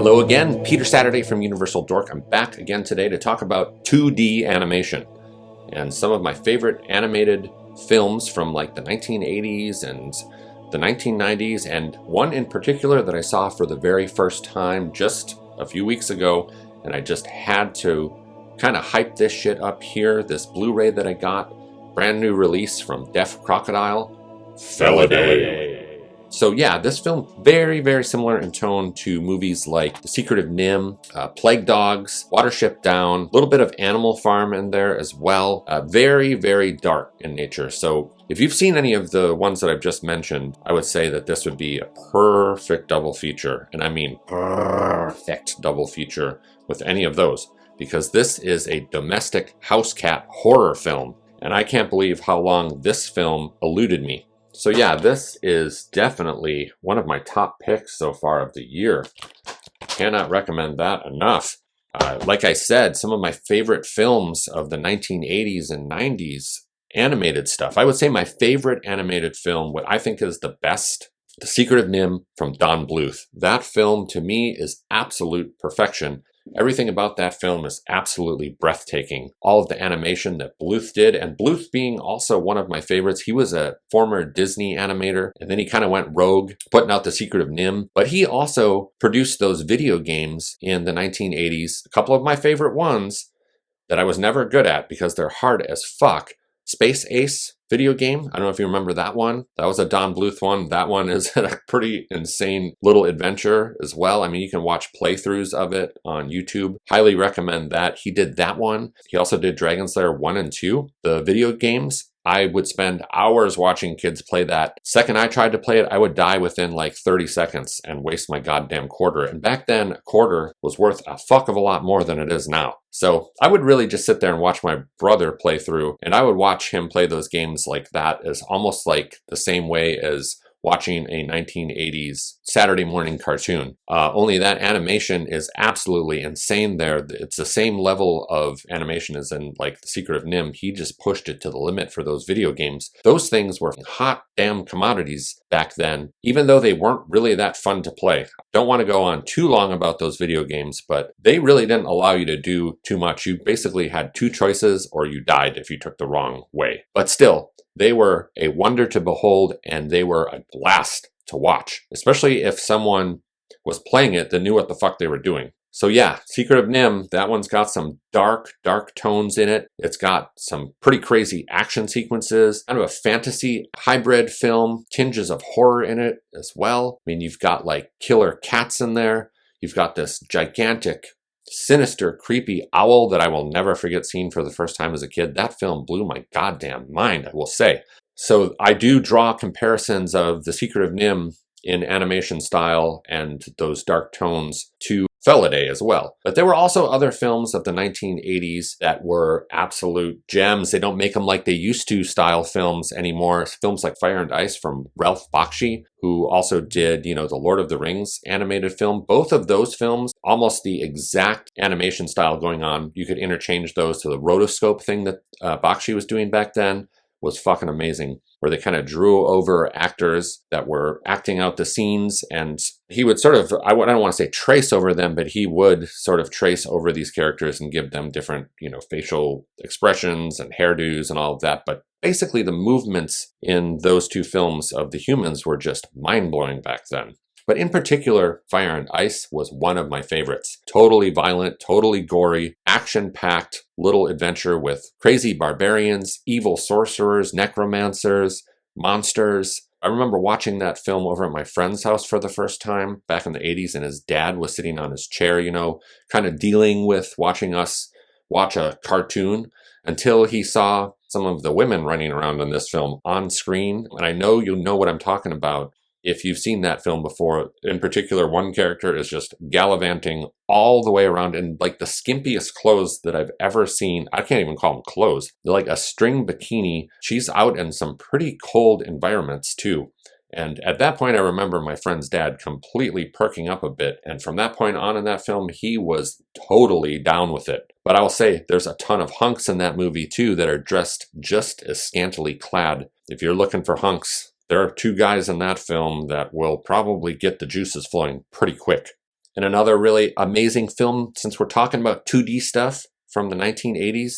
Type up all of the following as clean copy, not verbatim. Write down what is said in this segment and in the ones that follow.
Hello again, Peter Saturday from Universal Dork. I'm back again today to talk about 2D animation and some of my favorite animated films from like the 1980s and the 1990s, and one in particular that I saw for the very first time just a few weeks ago, and I just had to kind of hype this shit up here. This Blu-ray that I got, brand new release from Deaf Crocodile, Felidae. So yeah, this film, very, very similar in tone to movies like The Secret of Nim, Plague Dogs, Watership Down, a little bit of Animal Farm in there as well. Very, very dark in nature. So if you've seen any of the ones that I've just mentioned, I would say that this would be a perfect double feature. And I mean perfect double feature with any of those, because this is a domestic house cat horror film. And I can't believe how long this film eluded me. So yeah, this is definitely one of my top picks so far of the year. Cannot recommend that enough. Like I said, some of my favorite films of the 1980s and 90s, animated stuff. I would say my favorite animated film, what I think is the best, The Secret of Nim from Don Bluth. That film to me is absolute perfection. Everything about that film is absolutely breathtaking. All of the animation that Bluth did, and Bluth being also one of my favorites. He was a former Disney animator, and then he kind of went rogue, putting out The Secret of Nim. But he also produced those video games in the 1980s. A couple of my favorite ones that I was never good at because they're hard as fuck. Space Ace video game. I don't know if you remember that one. That was a Don Bluth one. That one is a pretty insane little adventure as well. I mean, you can watch playthroughs of it on YouTube. Highly recommend that. He did that one. He also did Dragon Slayer 1 and 2. The video games, I would spend hours watching kids play that. Second I tried to play it, I would die within like 30 seconds and waste my goddamn quarter. And back then, a quarter was worth a fuck of a lot more than it is now. So I would really just sit there and watch my brother play through, and I would watch him play those games like that as almost like the same way as watching a 1980s Saturday morning cartoon. Only that animation is absolutely insane there. It's the same level of animation as in like The Secret of Nim. He just pushed it to the limit for those video games. Those things were hot damn commodities back then, even though they weren't really that fun to play. Don't want to go on too long about those video games, but they really didn't allow you to do too much. You basically had two choices, or you died if you took the wrong way. But still, they were a wonder to behold, and they were a blast to watch, especially if someone was playing it that knew what the fuck they were doing. So yeah, Secret of Nim, that one's got some dark, dark tones in it. It's got some pretty crazy action sequences, kind of a fantasy hybrid film, tinges of horror in it as well. I mean, you've got like killer cats in there. You've got this gigantic, sinister, creepy owl that I will never forget seeing for the first time as a kid. That film blew my goddamn mind, I will say. So I do draw comparisons of The Secret of Nim in animation style and those dark tones to Felidae as well. But there were also other films of the 1980s that were absolute gems. They don't make them like they used to style films anymore. Films like Fire and Ice from Ralph Bakshi, who also did, the Lord of the Rings animated film. Both of those films, almost the exact animation style going on. You could interchange those to the rotoscope thing that Bakshi was doing back then. Was fucking amazing, where they kind of drew over actors that were acting out the scenes, and he would sort of, I don't want to say trace over them, but he would sort of trace over these characters and give them different, facial expressions and hairdos and all of that. But basically the movements in those two films of the humans were just mind-blowing back then. But in particular, Fire and Ice was one of my favorites. Totally violent, totally gory, action-packed little adventure with crazy barbarians, evil sorcerers, necromancers, monsters. I remember watching that film over at my friend's house for the first time back in the 80s, and his dad was sitting on his chair, kind of dealing with watching us watch a cartoon until he saw some of the women running around in this film on screen. And I know you know what I'm talking about if you've seen that film before. In particular, one character is just gallivanting all the way around in like the skimpiest clothes that I've ever seen. I can't even call them clothes. They're like a string bikini. She's out in some pretty cold environments too. And at that point, I remember my friend's dad completely perking up a bit. And from that point on in that film, he was totally down with it. But I will say there's a ton of hunks in that movie too that are dressed just as scantily clad. If you're looking for hunks, there are two guys in that film that will probably get the juices flowing pretty quick. And another really amazing film, since we're talking about 2D stuff from the 1980s,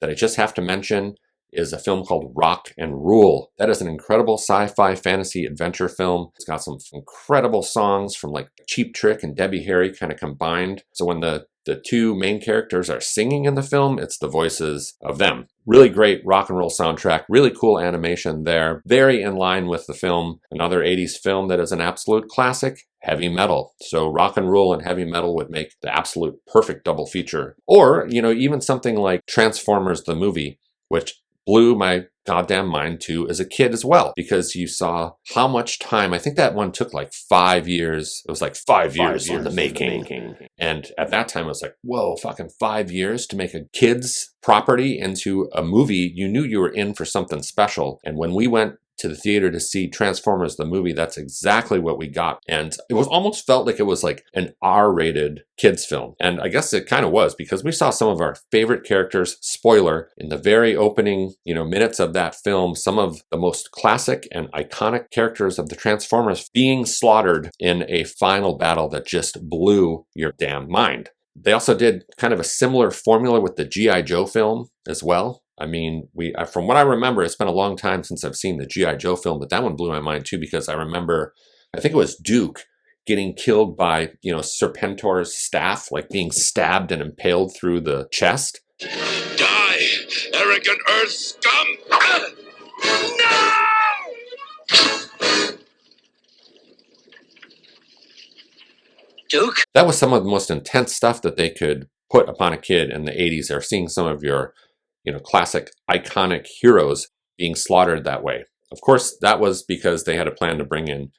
that I just have to mention is a film called Rock and Rule. That is an incredible sci-fi fantasy adventure film. It's got some incredible songs from like Cheap Trick and Debbie Harry kind of combined. So when the two main characters are singing in the film, it's the voices of them. Really great rock and roll soundtrack, really cool animation there. Very in line with the film. Another 80s film that is an absolute classic, Heavy Metal. So Rock and Roll and Heavy Metal would make the absolute perfect double feature. Or, even something like Transformers the movie, which blew my goddamn mind too as a kid as well, because you saw how much time. I think that one took like 5 years. It was like 5 years in the making. And at that time, I was like, whoa, fucking 5 years to make a kid's property into a movie. You knew you were in for something special. And when we went to the theater to see Transformers the movie, that's exactly what we got. And it was almost felt like it was like an R-rated kids film. And I guess it kind of was, because we saw some of our favorite characters, spoiler, in the very opening, minutes of that film, some of the most classic and iconic characters of the Transformers being slaughtered in a final battle that just blew your damn mind. They also did kind of a similar formula with the G.I. Joe film as well. I mean, from what I remember, it's been a long time since I've seen the G.I. Joe film, but that one blew my mind too, because I remember, I think it was Duke getting killed by, Serpentor's staff, like being stabbed and impaled through the chest. Die, arrogant Earth scum! No! Duke? That was some of the most intense stuff that they could put upon a kid in the 80s, or seeing some of your classic iconic heroes being slaughtered that way. Of course, that was because they had a plan to bring in,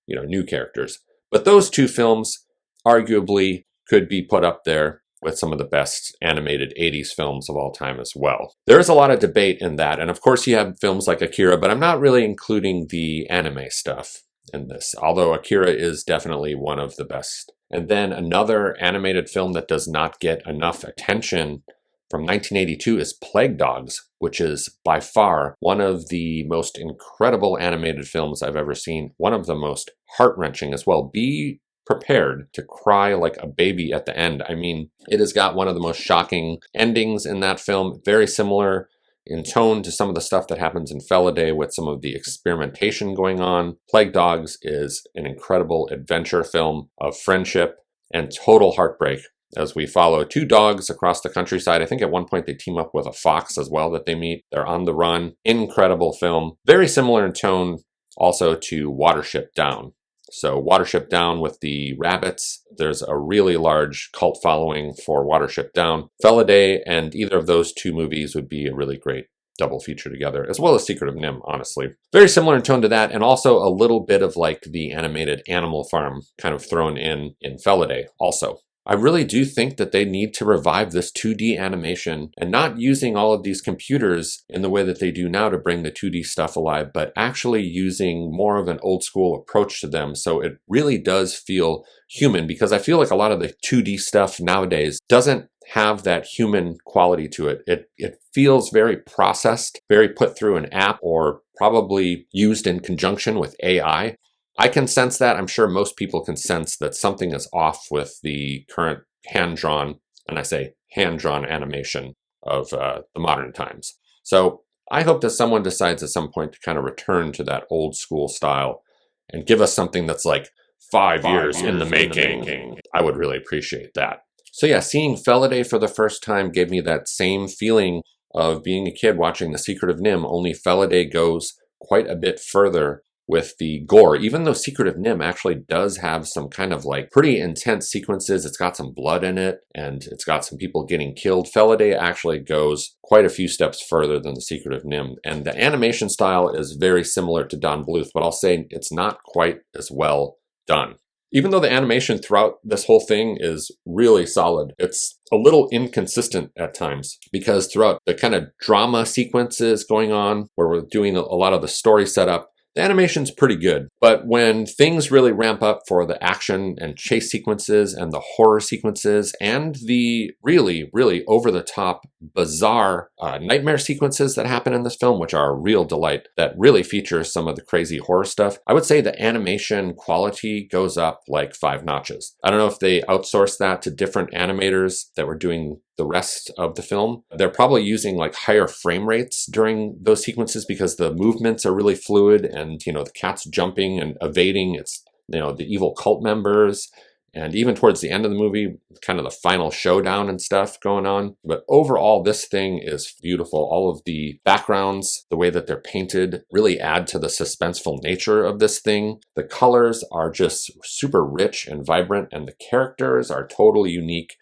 new characters. But those two films arguably could be put up there with some of the best animated 80s films of all time as well. There is a lot of debate in that. And of course, you have films like Akira, but I'm not really including the anime stuff in this, although Akira is definitely one of the best. And then another animated film that does not get enough attention from 1982 is Plague Dogs, which is by far one of the most incredible animated films I've ever seen. One of the most heart-wrenching as well. Be prepared to cry like a baby at the end. I mean, it has got one of the most shocking endings in that film. Very similar in tone to some of the stuff that happens in Felidae with some of the experimentation going on. Plague Dogs is an incredible adventure film of friendship and total heartbreak, as we follow two dogs across the countryside. I think at one point they team up with a fox as well that they meet. They're on the run. Incredible film. Very similar in tone also to Watership Down. So Watership Down with the rabbits, there's a really large cult following for Watership Down. Felidae and either of those two movies would be a really great double feature together, as well as Secret of Nim, honestly. Very similar in tone to that, and also a little bit of like the animated Animal Farm kind of thrown in Felidae also. I really do think that they need to revive this 2D animation, and not using all of these computers in the way that they do now to bring the 2D stuff alive, but actually using more of an old school approach to them. So it really does feel human, because I feel like a lot of the 2D stuff nowadays doesn't have that human quality to it. It feels very processed, very put through an app, or probably used in conjunction with AI. I can sense that. I'm sure most people can sense that something is off with the current hand-drawn, and I say hand-drawn animation of the modern times. So I hope that someone decides at some point to kind of return to that old school style and give us something that's like 5 years in the making. I would really appreciate that. So yeah, seeing Felidae for the first time gave me that same feeling of being a kid watching The Secret of Nim, only Felidae goes quite a bit further with the gore, even though Secret of Nim actually does have some kind of like pretty intense sequences. It's got some blood in it, and it's got some people getting killed. Felidae actually goes quite a few steps further than The Secret of Nim, and the animation style is very similar to Don Bluth, but I'll say it's not quite as well done. Even though the animation throughout this whole thing is really solid, it's a little inconsistent at times, because throughout the kind of drama sequences going on, where we're doing a lot of the story setup, the animation's pretty good. But when things really ramp up for the action and chase sequences and the horror sequences and the really, really over-the-top bizarre nightmare sequences that happen in this film, which are a real delight, that really feature some of the crazy horror stuff. I would say the animation quality goes up like 5 notches. I don't know if they outsourced that to different animators that were doing the rest of the film. They're probably using like higher frame rates during those sequences because the movements are really fluid, and the cat's jumping and evading its the evil cult members. And even towards the end of the movie, kind of the final showdown and stuff going on. But overall, this thing is beautiful. All of the backgrounds, the way that they're painted, really add to the suspenseful nature of this thing. The colors are just super rich and vibrant, and the characters are totally unique.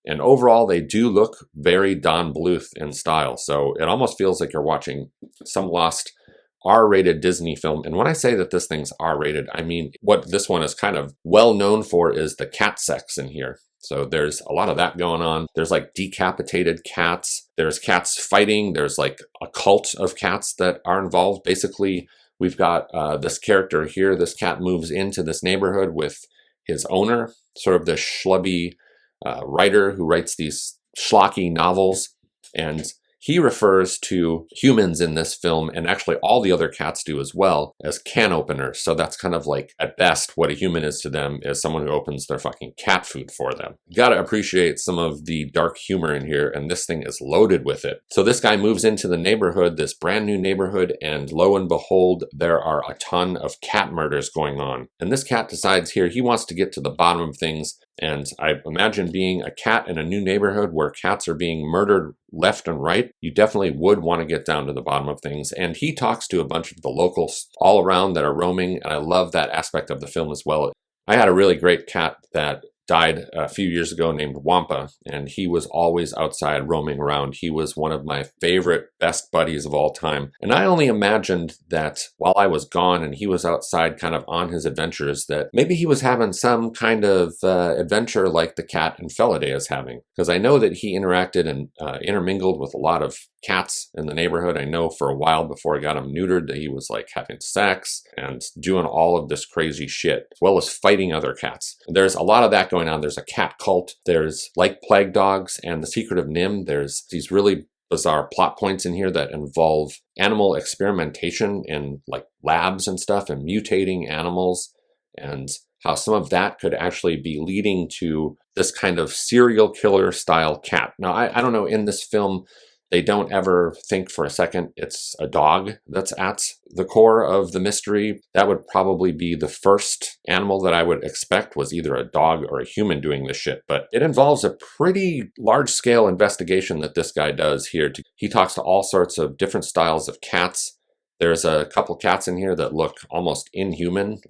And overall, they do look very Don Bluth in style. So it almost feels like you're watching some lost R-rated Disney film. And when I say that this thing's R-rated, I mean what this one is kind of well known for is the cat sex in here. So there's a lot of that going on. There's like decapitated cats. There's cats fighting. There's like a cult of cats that are involved. Basically, we've got this character here. This cat moves into this neighborhood with his owner, sort of the schlubby writer who writes these schlocky novels. And he refers to humans in this film, and actually all the other cats do as well, as can openers. So that's kind of like, at best, what a human is to them is someone who opens their fucking cat food for them. You gotta appreciate some of the dark humor in here, and this thing is loaded with it. So this guy moves into the neighborhood, this brand new neighborhood, and lo and behold, there are a ton of cat murders going on. And this cat decides here he wants to get to the bottom of things. And I imagine being a cat in a new neighborhood where cats are being murdered left and right, you definitely would want to get down to the bottom of things. And he talks to a bunch of the locals all around that are roaming, and I love that aspect of the film as well. I had a really great cat that died a few years ago named Wampa, and he was always outside roaming around. He was one of my favorite, best buddies of all time. And I only imagined that while I was gone and he was outside kind of on his adventures, that maybe he was having some kind of adventure like the cat in Felidae is having. Because I know that he interacted and intermingled with a lot of cats in the neighborhood. I know for a while before I got him neutered that he was like having sex and doing all of this crazy shit, as well as fighting other cats. There's a lot of that going on. There's a cat cult. There's like Plague Dogs and The Secret of Nim. There's these really bizarre plot points in here that involve animal experimentation in like labs and stuff, and mutating animals, and how some of that could actually be leading to this kind of serial killer style cat. Now, I don't know, in this film, they don't ever think for a second it's a dog that's at the core of the mystery. That would probably be the first animal that I would expect was either a dog or a human doing this shit. But it involves a pretty large-scale investigation that this guy does here. He talks to all sorts of different styles of cats. There's a couple cats in here that look almost inhuman,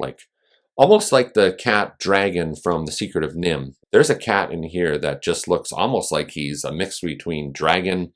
almost like the cat dragon from The Secret of Nim. There's a cat in here that just looks almost like he's a mix between dragon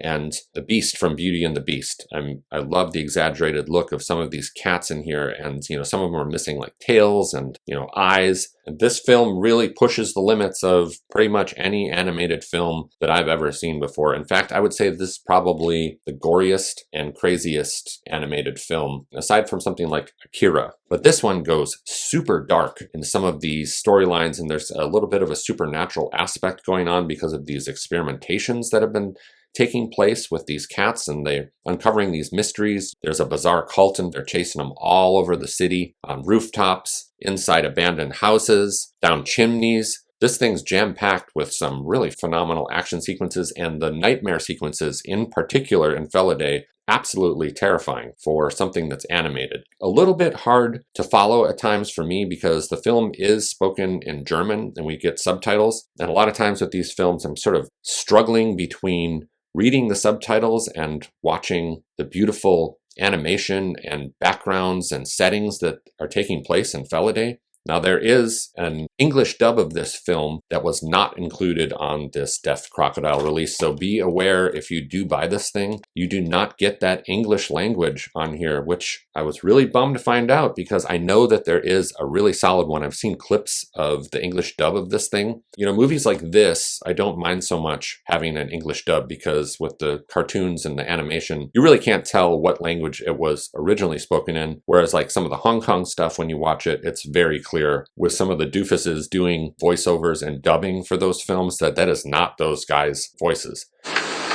and the Beast from Beauty and the Beast. I love the exaggerated look of some of these cats in here, and some of them are missing like tails and eyes. And this film really pushes the limits of pretty much any animated film that I've ever seen before. In fact, I would say this is probably the goriest and craziest animated film, aside from something like Akira. But this one goes super dark in some of these storylines, and there's a little bit of a supernatural aspect going on because of these experimentations that have been taking place with these cats, and they're uncovering these mysteries. There's a bizarre cult, and they're chasing them all over the city, on rooftops, inside abandoned houses, down chimneys. This thing's jam-packed with some really phenomenal action sequences, and the nightmare sequences in particular in Felidae, absolutely terrifying for something that's animated. A little bit hard to follow at times for me because the film is spoken in German and we get subtitles. And a lot of times with these films, I'm sort of struggling between reading the subtitles and watching the beautiful animation and backgrounds and settings that are taking place in Felidae. Now, there is an English dub of this film that was not included on this Death Crocodile release, so be aware if you do buy this thing, you do not get that English language on here, which I was really bummed to find out because I know that there is a really solid one. I've seen clips of the English dub of this thing. Movies like this, I don't mind so much having an English dub because with the cartoons and the animation, you really can't tell what language it was originally spoken in, whereas like some of the Hong Kong stuff, when you watch it, it's very clear with some of the doofuses doing voiceovers and dubbing for those films that is not those guys' voices.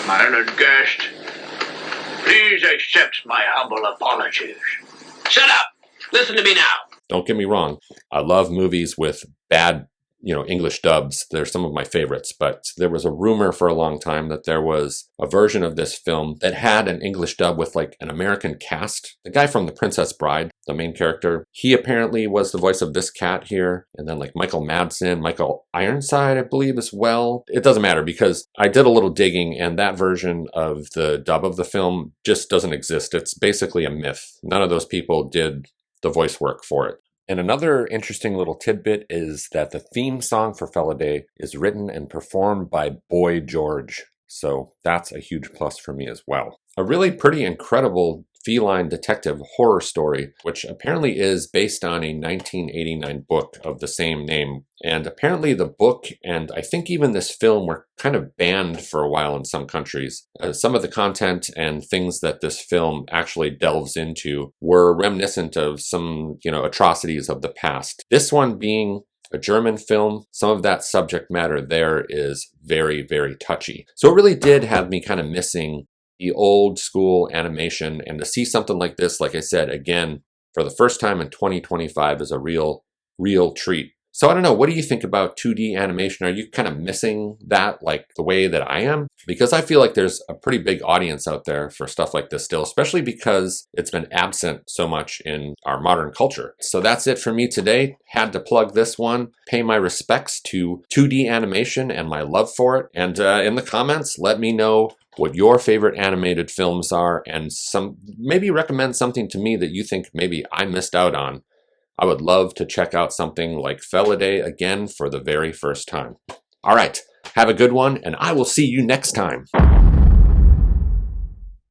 My honored guest, please accept my humble apologies. Shut up! Listen to me now. Don't get me wrong. I love movies with bad, English dubs. They're some of my favorites, but there was a rumor for a long time that there was a version of this film that had an English dub with like an American cast. The guy from The Princess Bride, the main character, he apparently was the voice of this cat here. And then like Michael Madsen, Michael Ironside, I believe as well. It doesn't matter because I did a little digging and that version of the dub of the film just doesn't exist. It's basically a myth. None of those people did the voice work for it. And another interesting little tidbit is that the theme song for Felidae is written and performed by Boy George. So that's a huge plus for me as well. A really pretty incredible feline detective horror story, which apparently is based on a 1989 book of the same name. And apparently the book, and I think even this film, were kind of banned for a while in some countries. Some of the content and things that this film actually delves into were reminiscent of some, atrocities of the past. This one being a German film, some of that subject matter there is very, very touchy. So it really did have me kind of missing the old school animation, and to see something like this, like I said, again, for the first time in 2025 is a real treat. So I don't know, what do you think about 2D animation? Are you kind of missing that like the way that I am? Because I feel like there's a pretty big audience out there for stuff like this still, especially because it's been absent so much in our modern culture. So that's it for me today. Had to plug this one. Pay my respects to 2D animation and my love for it. And in the comments, let me know what your favorite animated films are, and maybe recommend something to me that you think maybe I missed out on. I would love to check out something like Felidae again for the very first time. All right, have a good one, and I will see you next time.